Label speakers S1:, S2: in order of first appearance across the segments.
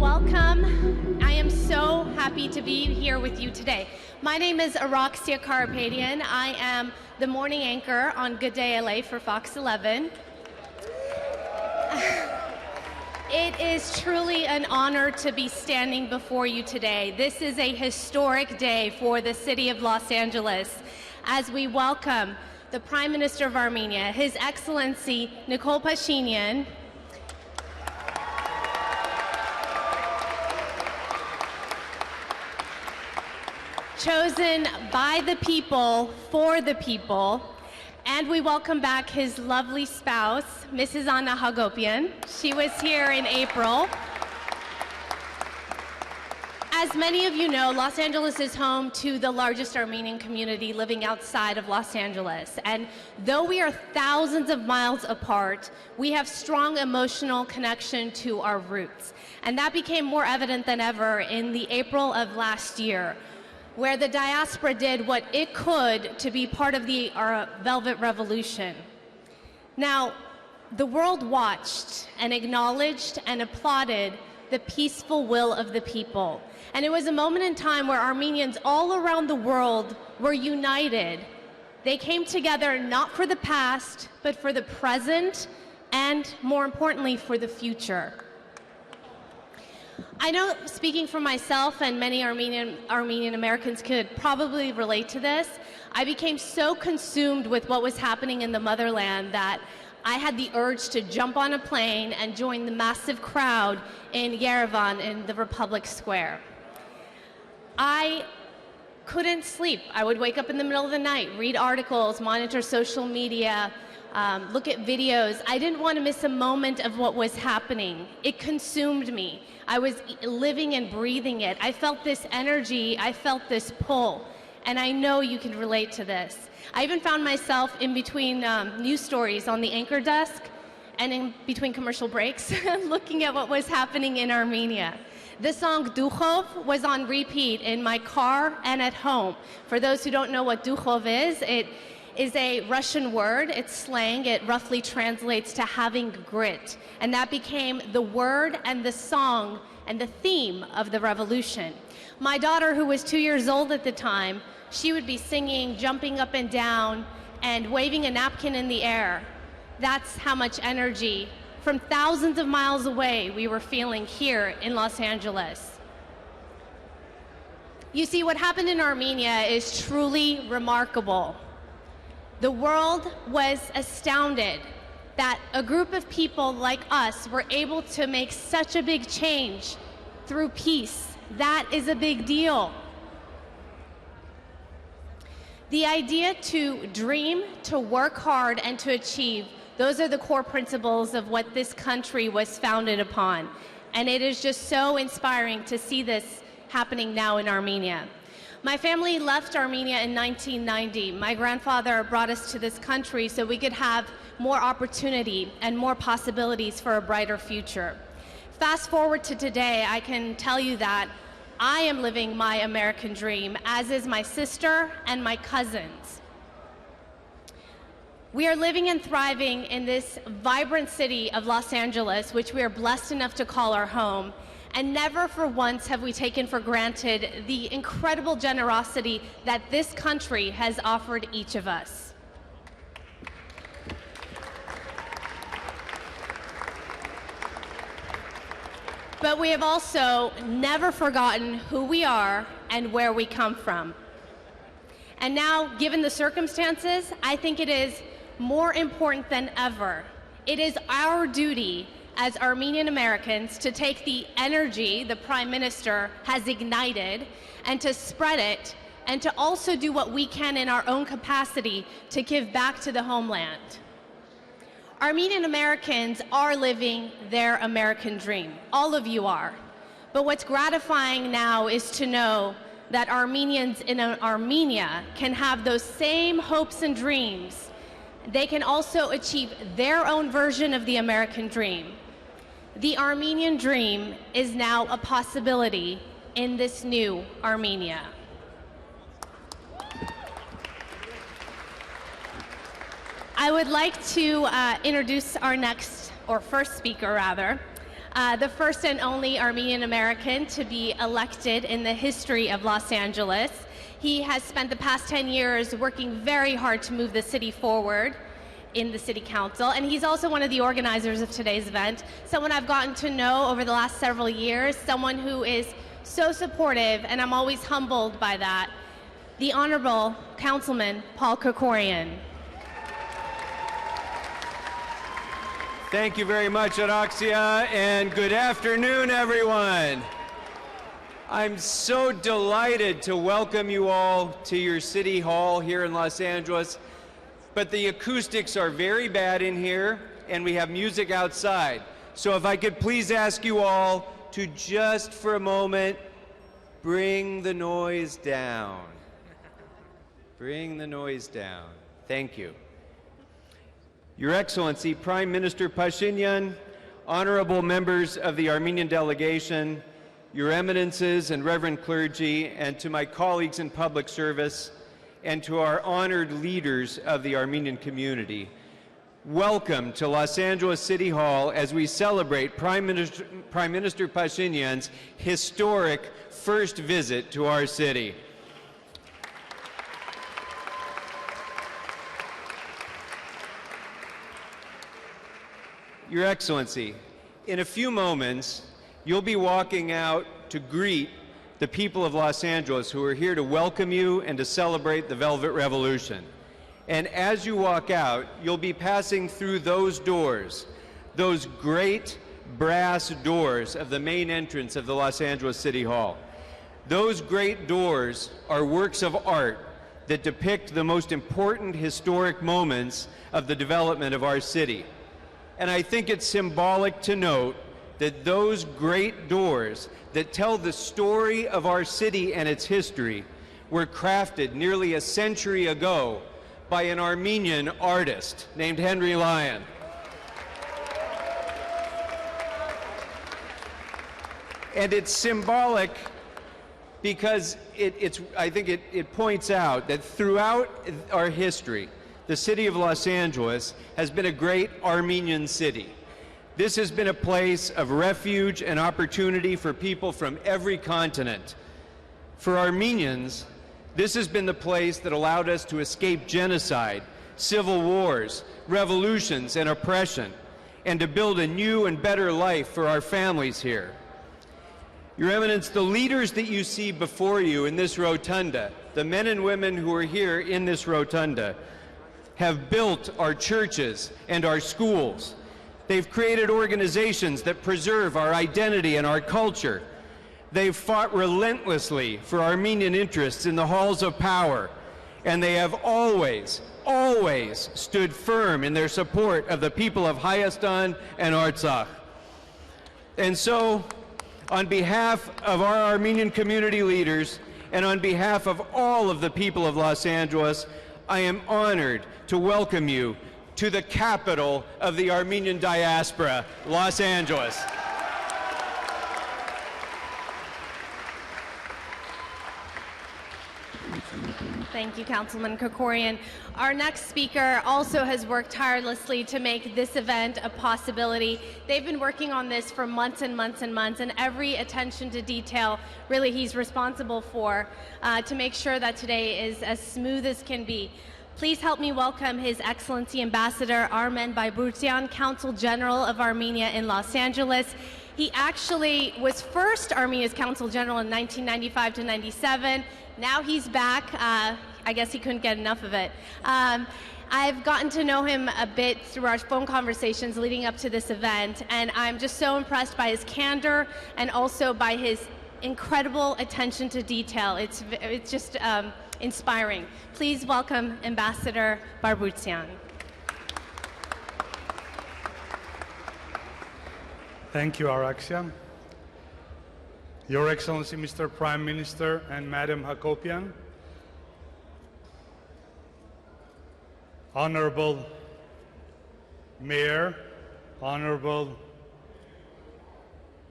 S1: Welcome. I am so happy to be here with you today. My name is Araxia Karapetian. I am the morning anchor on Good Day LA for Fox 11. It is truly an honor to be standing before you today. This is a historic day for the city of Los Angeles as we welcome the Prime Minister of Armenia, His Excellency Nikol Pashinyan, chosen by the people, for the people, and we welcome back his lovely spouse, Mrs. Anna Hagopian. She was here in April. As many of you know, Los Angeles is home to the largest Armenian community living outside of Los Angeles. And though we are thousands of miles apart, we have strong emotional connection to our roots. And that became more evident than ever in the April of last year, where the diaspora did what it could to be part of the Velvet Revolution. Now, the world watched and acknowledged and applauded the peaceful will of the people. And it was a moment in time where Armenians all around the world were united. They came together not for the past, but for the present, and more importantly, for the future. I know, speaking for myself, and many Armenian Americans could probably relate to this, I became so consumed with what was happening in the motherland that I had the urge to jump on a plane and join the massive crowd in Yerevan in the Republic Square. I couldn't sleep. I would wake up in the middle of the night, read articles, monitor social media, look at videos. I didn't want to miss a moment of what was happening. It consumed me. I was living and breathing it. I felt this energy. I felt this pull. And I know you can relate to this. I even found myself in between news stories on the anchor desk and in between commercial breaks looking at what was happening in Armenia. The song Dukhov was on repeat in my car and at home. For those who don't know what Dukhov is, it is a Russian word. It's slang. It roughly translates to having grit. And that became the word and the song and the theme of the revolution. My daughter, who was 2 years old at the time, she would be singing, jumping up and down, and waving a napkin in the air. That's how much energy from thousands of miles away we were feeling here in Los Angeles. You see, what happened in Armenia is truly remarkable. The world was astounded that a group of people like us were able to make such a big change through peace. That is a big deal. The idea to dream, to work hard, and to achieve, those are the core principles of what this country was founded upon. And it is just so inspiring to see this happening now in Armenia. My family left Armenia in 1990. My grandfather brought us to this country so we could have more opportunity and more possibilities for a brighter future. Fast forward to today, I can tell you that I am living my American dream, as is my sister and my cousins. We are living and thriving in this vibrant city of Los Angeles, which we are blessed enough to call our home. And never for once have we taken for granted the incredible generosity that this country has offered each of us. But we have also never forgotten who we are and where we come from. And now, given the circumstances, I think it is more important than ever. It is our duty as Armenian Americans to take the energy the Prime Minister has ignited and to spread it, and to also do what we can in our own capacity to give back to the homeland. Armenian Americans are living their American dream. All of you are. But what's gratifying now is to know that Armenians in Armenia can have those same hopes and dreams. They can also achieve their own version of the American dream. The Armenian dream is now a possibility in this new Armenia. I would like to introduce our next, or first speaker rather. the first and only Armenian American to be elected in the history of Los Angeles. He has spent the past 10 years working very hard to move the city forward in the city council, and he's also one of the organizers of today's event, someone I've gotten to know over the last several years, someone who is so supportive, and I'm always humbled by that, the Honorable Councilman Paul Krikorian.
S2: Thank you very much, Araxia, and good afternoon, everyone. I'm so delighted to welcome you all to your city hall here in Los Angeles, but the acoustics are very bad in here, and we have music outside. So if I could please ask you all to just for a moment, bring the noise down. Bring the noise down. Thank you. Your Excellency, Prime Minister Pashinyan, honorable members of the Armenian delegation, your eminences and reverend clergy, and to my colleagues in public service, and to our honored leaders of the Armenian community, welcome to Los Angeles City Hall as we celebrate Prime Minister Pashinyan's historic first visit to our city. Your Excellency, in a few moments, you'll be walking out to greet the people of Los Angeles who are here to welcome you and to celebrate the Velvet Revolution. And as you walk out, you'll be passing through those doors, those great brass doors of the main entrance of the Los Angeles City Hall. Those great doors are works of art that depict the most important historic moments of the development of our city. And I think it's symbolic to note that those great doors that tell the story of our city and its history were crafted nearly a century ago by an Armenian artist named Henry Lyon. And it's symbolic because I think it points out that throughout our history, the city of Los Angeles has been a great Armenian city. This has been a place of refuge and opportunity for people from every continent. For Armenians, this has been the place that allowed us to escape genocide, civil wars, revolutions, and oppression, and to build a new and better life for our families here. Your Eminence, the leaders that you see before you in this rotunda, the men and women who are here in this rotunda, have built our churches and our schools. They've created organizations that preserve our identity and our culture. They've fought relentlessly for Armenian interests in the halls of power, and they have always, always stood firm in their support of the people of Hayastan and Artsakh. And so, on behalf of our Armenian community leaders and on behalf of all of the people of Los Angeles, I am honored to welcome you to the capital of the Armenian diaspora, Los Angeles.
S1: Thank you, Councilman Krikorian. Our next speaker also has worked tirelessly to make this event a possibility. They've been working on this for months and months and months, and every attention to detail really he's responsible for to make sure that today is as smooth as can be. Please help me welcome His Excellency Ambassador Armen Bayburtian, Consul General of Armenia in Los Angeles. He actually was first Armenia's Consul General in 1995 to 97. Now he's back. I guess he couldn't get enough of it. I've gotten to know him a bit through our phone conversations leading up to this event, and I'm just so impressed by his candor and also by his incredible attention to detail. It's just inspiring. Please welcome Ambassador Bayburtian.
S3: Thank you, Araxia. Your Excellency, Mr. Prime Minister and Madam Hakopian, Honorable Mayor, Honorable,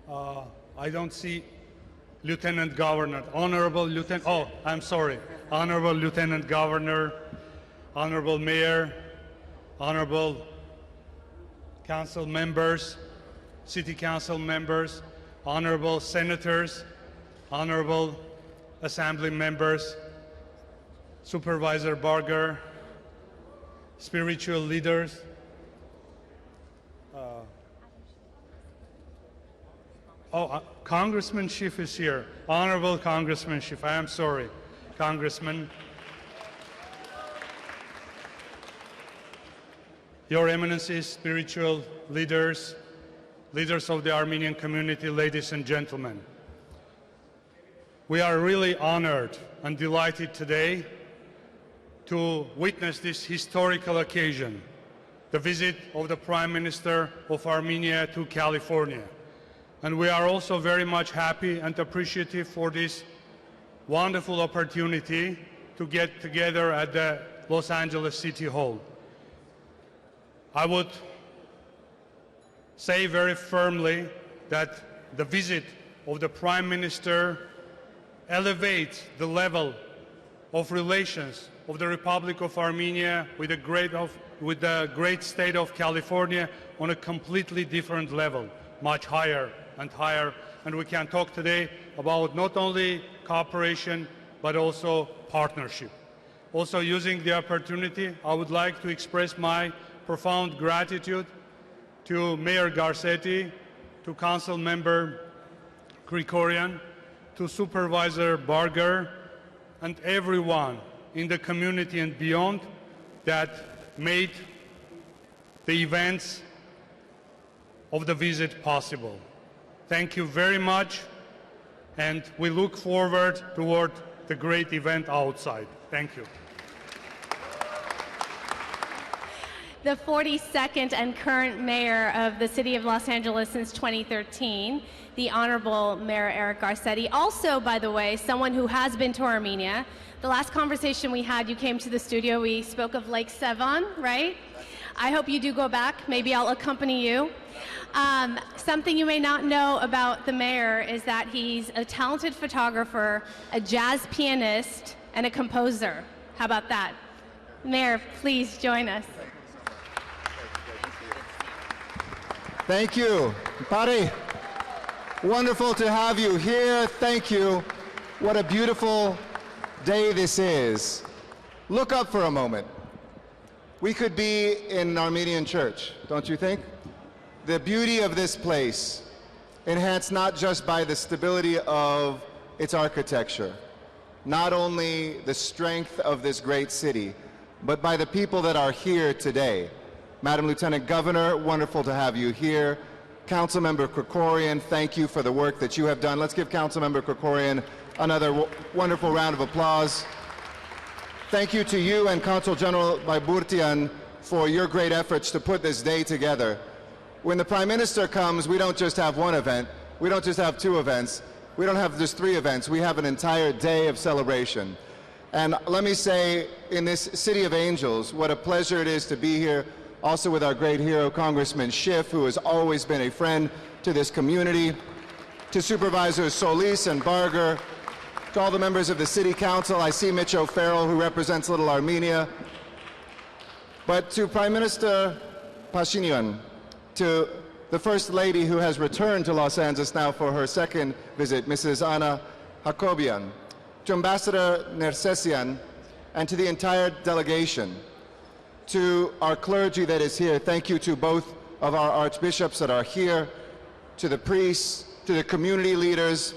S3: I don't see Lieutenant Governor, Honorable Lieutenant, oh, I'm sorry, Honorable Lieutenant Governor, Honorable Mayor, Honorable Council members, city council members, honorable senators, honorable assembly members, Supervisor Barger, spiritual leaders, Congressman Schiff is here. Honorable Congressman Schiff, I am sorry, Congressman. Your Eminencies, spiritual leaders, leaders of the Armenian community, ladies and gentlemen. We are really honored and delighted today to witness this historical occasion, the visit of the Prime Minister of Armenia to California. And we are also very much happy and appreciative for this wonderful opportunity to get together at the Los Angeles City Hall. I would say very firmly that the visit of the Prime Minister elevates the level of relations of the Republic of Armenia with the great state of California on a completely different level, much higher and higher. And we can talk today about not only cooperation, but also partnership. Also, using the opportunity, I would like to express my profound gratitude to Mayor Garcetti, to Council Member Grigorian, to Supervisor Barger, and everyone in the community and beyond that made the events of the visit possible. Thank you very much, and we look forward toward the great event outside. Thank you.
S1: The 42nd and current mayor of the city of Los Angeles since 2013, the Honorable Mayor Eric Garcetti. Also, by the way, someone who has been to Armenia. The last conversation we had, you came to the studio, we spoke of Lake Sevan, right? I hope you do go back. Maybe I'll accompany you. Something you may not know about the mayor is that he's a talented photographer, a jazz pianist, and a composer. How about that? Mayor, please join us.
S4: Thank you. Pari, wonderful to have you here. Thank you. What a beautiful day this is. Look up for a moment. We could be in an Armenian church, don't you think? The beauty of this place, enhanced not just by the stability of its architecture, not only the strength of this great city, but by the people that are here today. Madam Lieutenant Governor, wonderful to have you here. Councilmember Krikorian, thank you for the work that you have done. Let's give Councilmember Krikorian another wonderful round of applause. Thank you to you and Consul General Bayburtian for your great efforts to put this day together. When the Prime Minister comes, we don't just have one event, we don't just have two events, we don't have just three events, we have an entire day of celebration. And let me say, in this City of Angels, what a pleasure it is to be here, also with our great hero, Congressman Schiff, who has always been a friend to this community, to Supervisors Solis and Barger, to all the members of the City Council. I see Mitch O'Farrell, who represents Little Armenia. But to Prime Minister Pashinyan, to the First Lady who has returned to Los Angeles now for her second visit, Mrs. Anna Hakobian, to Ambassador Nersessian, and to the entire delegation, to our clergy that is here. Thank you to both of our archbishops that are here, to the priests, to the community leaders.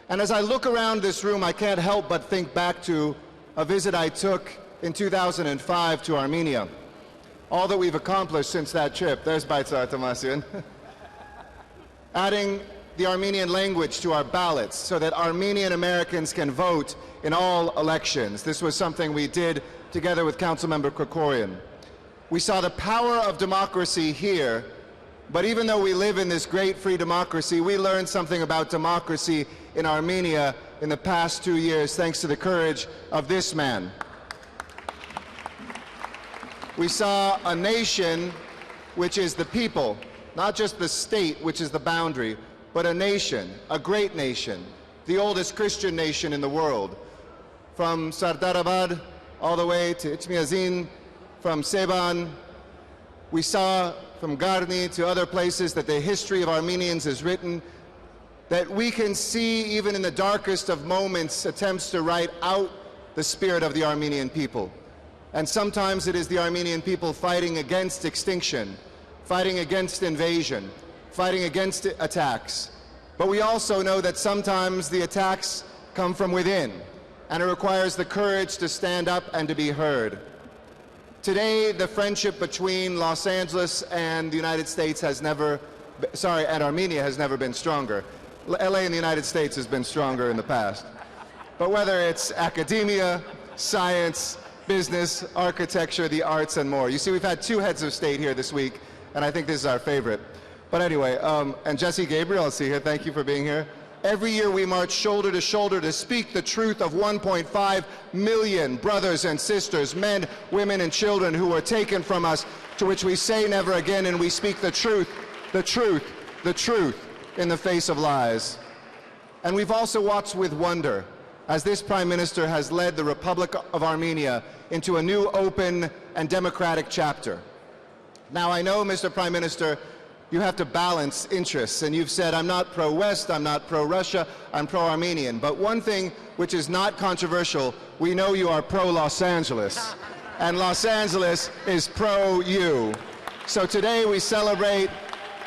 S4: And as I look around this room, I can't help but think back to a visit I took in 2005 to Armenia. All that we've accomplished since that trip. There's Baitzar Tamasian. Adding the Armenian language to our ballots so that Armenian Americans can vote in all elections. This was something we did together with Councilmember Krikorian. We saw the power of democracy here, but even though we live in this great free democracy, we learned something about democracy in Armenia in the past 2 years, thanks to the courage of this man. We saw a nation which is the people, not just the state, which is the boundary, but a nation, a great nation, the oldest Christian nation in the world. From Sardarabad all the way to Ichmiazin, from Sevan We saw from Garni to other places that the history of Armenians is written, that we can see even in the darkest of moments attempts to write out the spirit of the Armenian people. And sometimes it is the Armenian people fighting against extinction, fighting against invasion, fighting against attacks. But we also know that sometimes the attacks come from within, and it requires the courage to stand up and to be heard. Today, the friendship between Los Angeles and the United States has never, and Armenia has never been stronger. LA and the United States has been stronger in the past. But whether it's academia, science, business, architecture, the arts, and more. You see, we've had 2 heads of state here this week, and I think this is our favorite. But anyway, and Jesse Gabriel, I see here, thank you for being here. Every year we march shoulder to shoulder to speak the truth of 1.5 million brothers and sisters, men, women, and children who were taken from us, to which we say never again, and we speak the truth, the truth, the truth in the face of lies. And we've also watched with wonder as this Prime Minister has led the Republic of Armenia into a new open and democratic chapter. Now I know, Mr. Prime Minister, you have to balance interests, and you've said, I'm not pro-West, I'm not pro-Russia, I'm pro-Armenian. But one thing which is not controversial, we know you are pro-Los Angeles, and Los Angeles is pro-you. So today we celebrate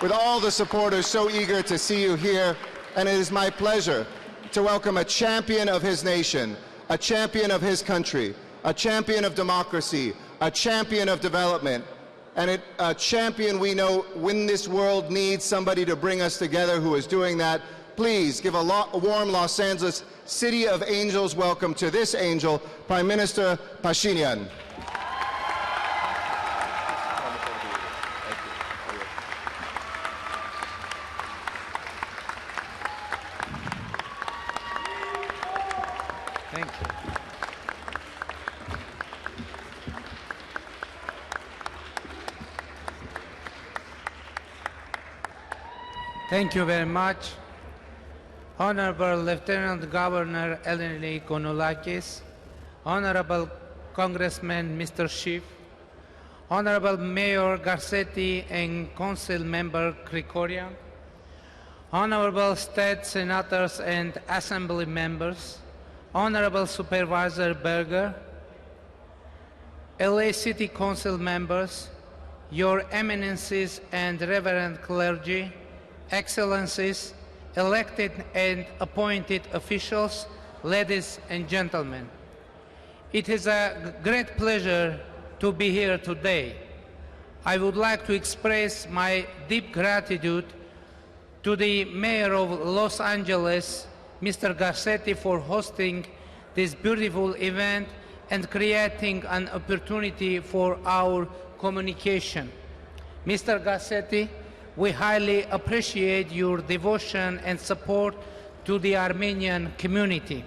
S4: with all the supporters so eager to see you here, and it is my pleasure to welcome a champion of his nation, a champion of his country, a champion of democracy, a champion of development, and a champion we know when this world needs somebody to bring us together who is doing that. Please give a warm Los Angeles City of Angels welcome to this angel, Prime Minister Pashinyan.
S5: Thank you. Thank you very much. Honorable Lieutenant Governor Eleni Konulakis, Honorable Congressman Mr. Schiff, Honorable Mayor Garcetti and Council Member Krikorian, Honorable State Senators and Assembly Members, Honorable Supervisor Berger, LA City Council members, Your Eminences and Reverend Clergy, Excellencies, elected and appointed officials, ladies and gentlemen. It is a great pleasure to be here today. I would like to express my deep gratitude to the Mayor of Los Angeles, Mr. Garcetti, for hosting this beautiful event and creating an opportunity for our communication. Mr. Garcetti, we highly appreciate your devotion and support to the Armenian community.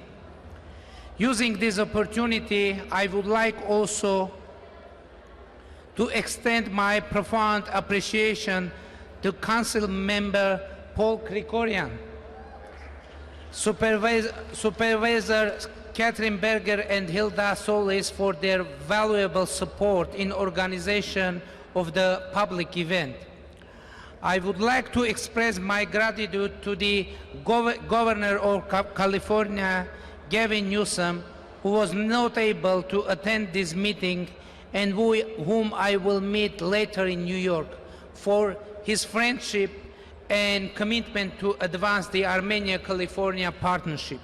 S5: Using this opportunity, I would like also to extend my profound appreciation to Council Member Paul Krikorian, Supervisor Catherine Berger and Hilda Solis for their valuable support in organization of the public event. I would like to express my gratitude to the Governor of California, Gavin Newsom, who was not able to attend this meeting and whom I will meet later in New York, for his friendship and commitment to advance the Armenia-California partnership.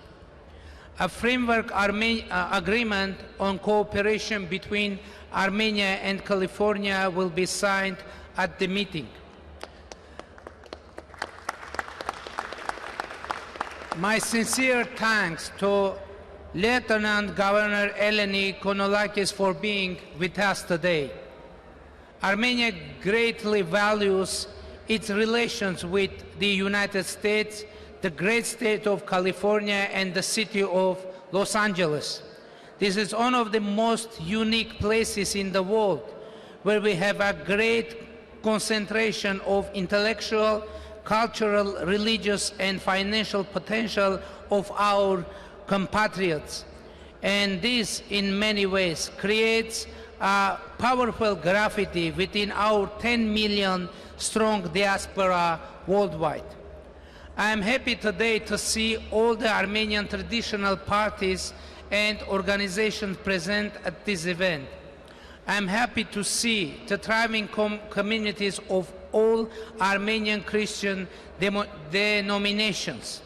S5: A framework agreement on cooperation between Armenia and California will be signed at the meeting. My sincere thanks to Lieutenant Governor Eleni Konulakis for being with us today. Armenia greatly values its relations with the United States, the great state of California, and the city of Los Angeles. This is one of the most unique places in the world where we have a great concentration of intellectual, cultural, religious, and financial potential of our compatriots. And this, in many ways, creates powerful graffiti within our 10 million strong diaspora worldwide. I am happy today to see all the Armenian traditional parties and organizations present at this event. I am happy to see the thriving communities of all Armenian Christian denominations.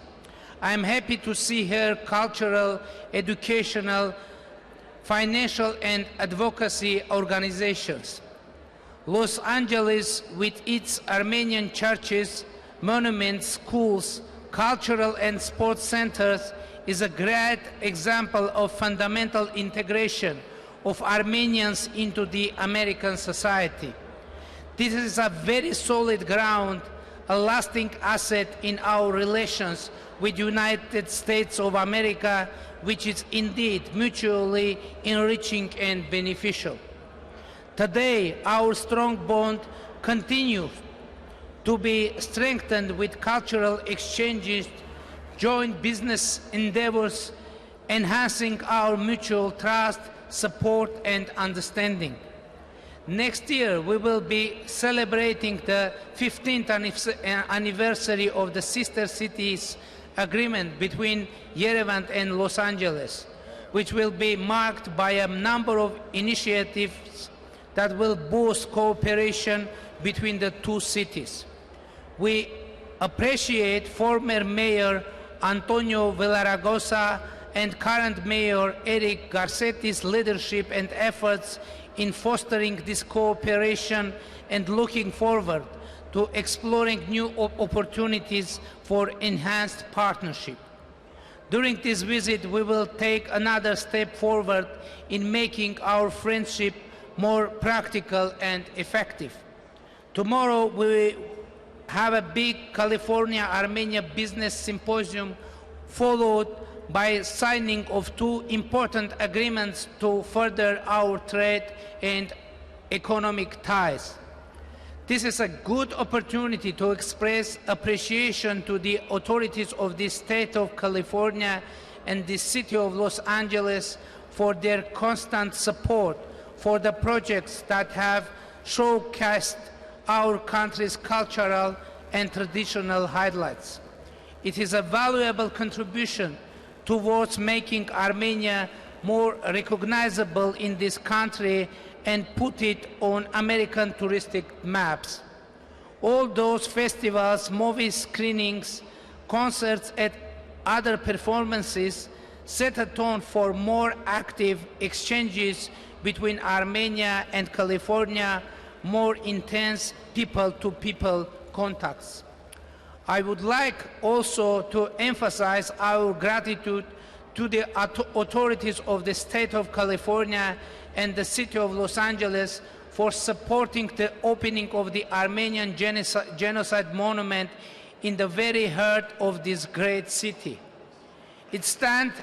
S5: I am happy to see here cultural, educational, financial and advocacy organizations. Los Angeles, with its Armenian churches, monuments, schools, cultural and sports centers, is a great example of fundamental integration of Armenians into the American society. This is a very solid ground, a lasting asset in our relations with the United States of America, which is indeed mutually enriching and beneficial. Today, our strong bond continues to be strengthened with cultural exchanges, joint business endeavors, enhancing our mutual trust, support, and understanding. Next year, we will be celebrating the 15th anniversary of the Sister Cities Agreement between Yerevan and Los Angeles, which will be marked by a number of initiatives that will boost cooperation between the two cities. We appreciate former Mayor Antonio Villaraigosa and current Mayor Eric Garcetti's leadership and efforts in fostering this cooperation and looking forward to exploring new opportunities for enhanced partnership. During this visit, we will take another step forward in making our friendship more practical and effective. Tomorrow, we have a big California-Armenia business symposium followed by signing of two important agreements to further our trade and economic ties. This is a good opportunity to express appreciation to the authorities of the state of California and the city of Los Angeles for their constant support for the projects that have showcased our country's cultural and traditional highlights. It is a valuable contribution towards making Armenia more recognizable in this country and put it on American touristic maps. All those festivals, movie screenings, concerts, and other performances set a tone for more active exchanges between Armenia and California, more intense people-to-people contacts. I would like also to emphasize our gratitude to the authorities of the state of California and the city of Los Angeles for supporting the opening of the Armenian Genocide Monument in the very heart of this great city. It stands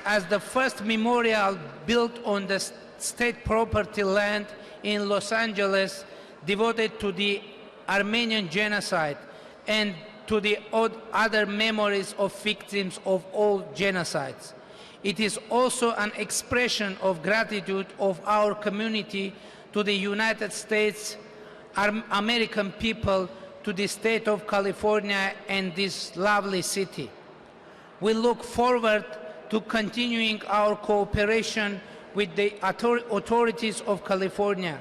S5: as the first memorial built on the state property land in Los Angeles devoted to the Armenian genocide and to the other memories of victims of all genocides. It is also an expression of gratitude of our community to the United States, American people, to the state of California and this lovely city. We look forward to continuing our cooperation with the authorities of California.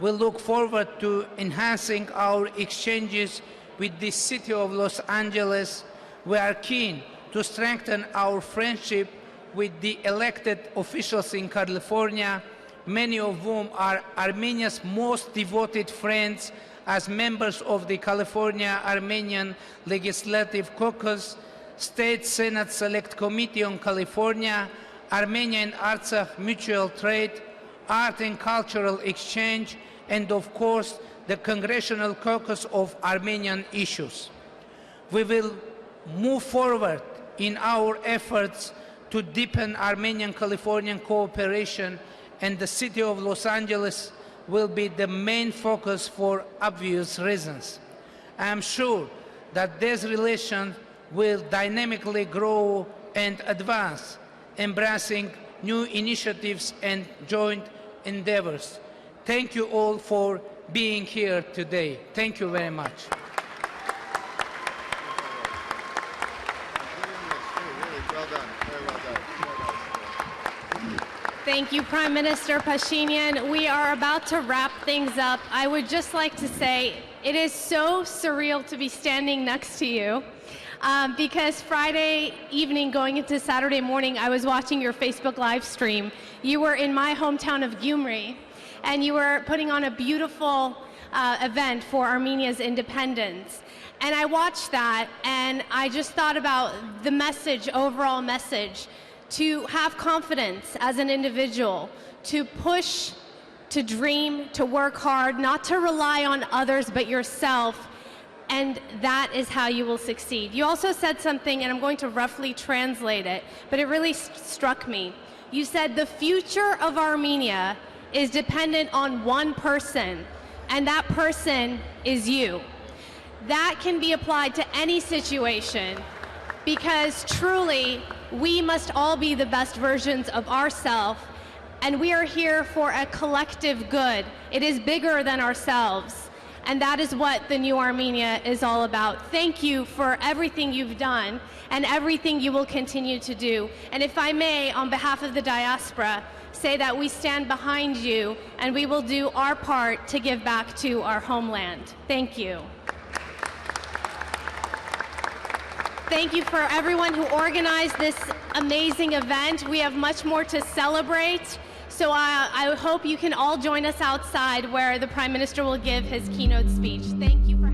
S5: We look forward to enhancing our exchanges with the city of Los Angeles. We are keen to strengthen our friendship with the elected officials in California, many of whom are Armenia's most devoted friends as members of the California Armenian Legislative Caucus, State Senate Select Committee on California, Armenia and Artsakh Mutual Trade, Art and Cultural Exchange, and of course, the Congressional Caucus of Armenian Issues. We will move forward in our efforts to deepen Armenian-Californian cooperation, and the city of Los Angeles will be the main focus for obvious reasons. I am sure that these relations will dynamically grow and advance, embracing new initiatives and joint endeavors. Thank you all for being here today. Thank you very much.
S1: Thank you, Prime Minister Pashinyan. We are about to wrap things up. I would just like to say it is so surreal to be standing next to you because Friday evening going into Saturday morning, I was watching your Facebook live stream. You were in my hometown of Gyumri, and you were putting on a beautiful event for Armenia's independence. And I watched that, and I just thought about the message, overall message, to have confidence as an individual, to push, to dream, to work hard, not to rely on others but yourself, and that is how you will succeed. You also said something, and I'm going to roughly translate it, but it really struck me. You said the future of Armenia is dependent on one person, and that person is you. That can be applied to any situation, because truly, we must all be the best versions of ourselves, and we are here for a collective good. It is bigger than ourselves, and that is what the new Armenia is all about. Thank you for everything you've done and everything you will continue to do. And if I may, on behalf of the diaspora, say that we stand behind you and we will do our part to give back to our homeland. Thank you. Thank you for everyone who organized this amazing event. We have much more to celebrate, so I hope you can all join us outside where the Prime Minister will give his keynote speech. Thank you for